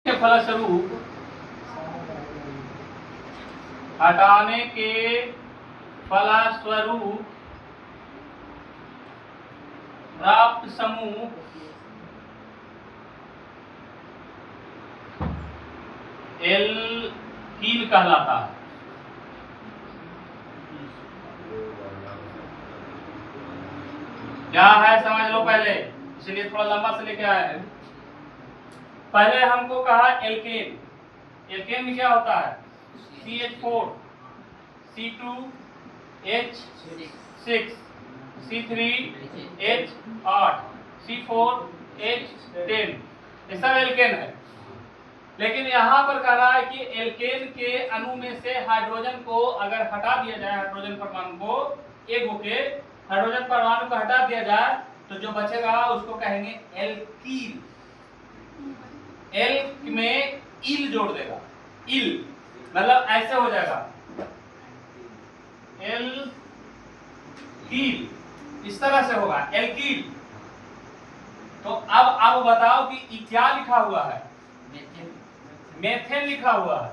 के फलस्वरूप हटाने के फलस्वरूप प्राप्त समूह एल्कीन कहलाता है। क्या है समझ लो पहले, इसलिए थोड़ा लंबा से लेके आया है। पहले हमको कहा एल्केन। एल्केन में क्या होता है? CH4 C2H6 C3H8 C4H10, ये सब एल्केन है। लेकिन यहाँ पर कह रहा है कि एल्केन के अणु में से हाइड्रोजन को अगर हटा दिया जाए, हाइड्रोजन परमाणु को, एक होके हाइड्रोजन परमाणु को हटा दिया जाए तो जो बचेगा उसको कहेंगे एल्कीन। एल में इल जोड़ देगा, इल मतलब ऐसे हो जाएगा एल्कील, इस तरह से होगा एल्कील। तो अब बताओ कि क्या लिखा हुआ है? मेथेन लिखा हुआ है,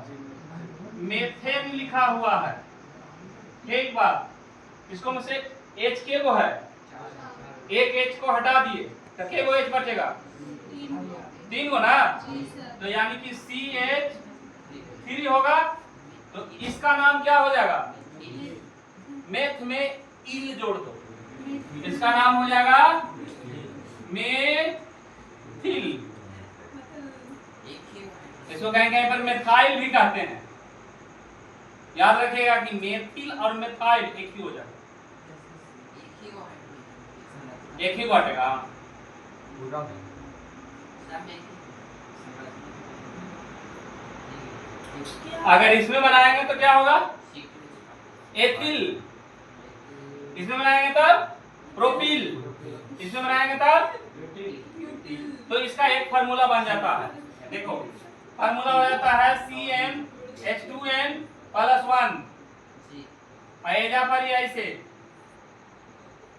मेथेन लिखा हुआ है। एक बात, इसको में से H के को है, एक H को हटा दिए तो के को H बचेगा? 3 को ना, तो यानी कि CH3 होगा। तो इसका नाम क्या हो जाएगा? मेथ में इल जोड़ दो, इसका नाम हो जाएगा मेथिल। इसको कहीं कहीं पर मेथाइल भी कहते हैं। याद रखिएगा कि मेथिल और मेथाइल एक ही हो जाएगा, एक ही घटेगा। अगर इसमें बनाएंगे तो क्या होगा? एथिल। इसमें बनाएंगे तब प्रोपिल, इसमें बनाएंगे तब। तो इसका एक फार्मूला बन जाता है, देखो फार्मूला हो जाता है CnH2n+1। एजा पर ये ऐसे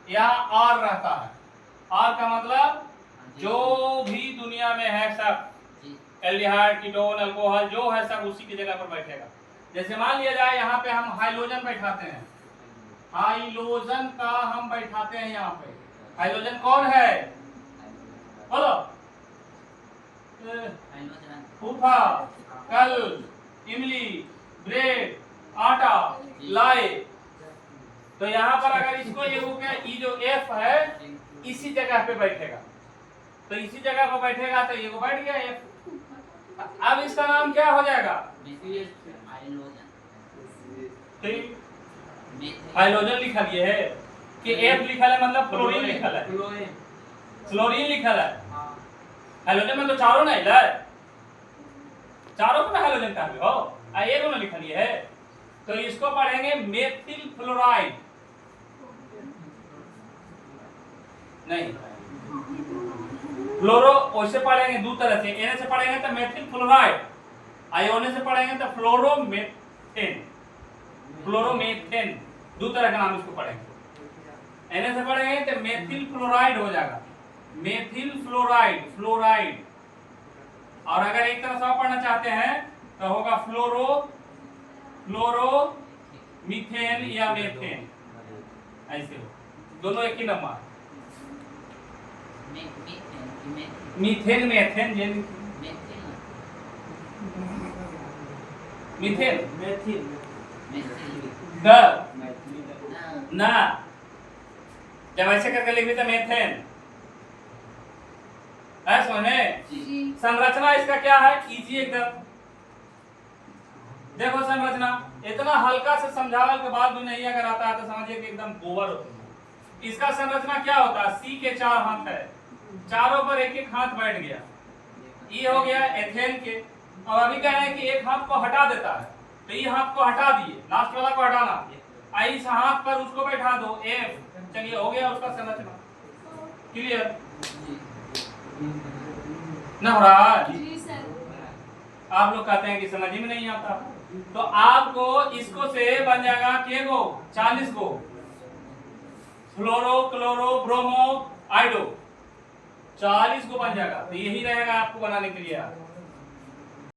यहाँ R रहता है। R का मतलब जो भी दुनिया में है सब, एल्डिहाइड, कीटोन, अल्कोहल जो है सब उसी की जगह पर बैठेगा। जैसे मान लिया जाए यहाँ पे हम हाइड्रोजन बैठाते हैं, हाइड्रोजन का हम बैठाते हैं यहाँ पे। हाइड्रोजन कौन है? बोलो। फूफा, कल, इमली, ब्रेड, आटा, लाए। तो यहाँ पर अगर इसको ये हो गया, ये जो F है इसी जगह पे बैठेगा, तो इसी जगह पर बैठेगा तो ये को बैठ गया F। अब इसका नाम क्या हो जाएगा? हाइड्रोजन लिखा लिए है कि F लिखा है मतलब फ्लोरीन लिखा है, फ्लोरीन लिखा है। हाइड्रोजन में तो चारों नहीं है, चारों को हाइड्रोजन का भी हो, ये दोनों लिखा लिए है। तो इसको पढ़ेंगे मेथिल फ्लोराइड, नहीं फ्लोरो वैसे पढ़ेंगे दो तरह से, एन से पढ़ेंगे तो मेथिल फ्लोराइड, आयोने से पढ़ेंगे तो फ्लोरोमेथेन। फ्लोरोमेथेन दो तरह का नाम इसको पढ़ेंगे। एन से पढ़ेंगे तो मेथिल फ्लोराइड हो जाएगा, मेथिल फ्लोराइड, फ्लोराइड। और अगर एक तरह से आप पढ़ना चाहते हैं तो होगा फ्लोरोमीथेन या मेथेन, ऐसे हो, दोनों एक ही नंबर। मीथेन, मेथेन, मीथेन, ना जब ऐसे करके लिख देते मेथेन, समझे? संरचना इसका क्या है? इजी एकदम। देखो संरचना इतना हल्का से समझावल के बाद भी नहीं अगर आता है तो समझिए कि एकदम गोबर होता है। इसका संरचना क्या होता है? C के 4 हाथ है, चारों पर एक एक हाथ बैठ गया, ये हो गया एथेन के। और अभी कह रहे हैं कि एक हाथ को हटा देता है, तो ये हाथ को हटा दिए, लास्ट वाला को हटाना, इस हाथ पर उसको बैठा दो F, चलिए हो गया उसका संरचना। क्लियर ना हो रहा है? आप लोग कहते हैं कि समझ में नहीं आता, तो आपको इसको से बन जाएगा के गो 40 गो फ्लोरो, क्लोरो, ब्रोमो, आइडो, 40 को बन जाएगा। तो यही रहेगा आपको बनाने के लिए।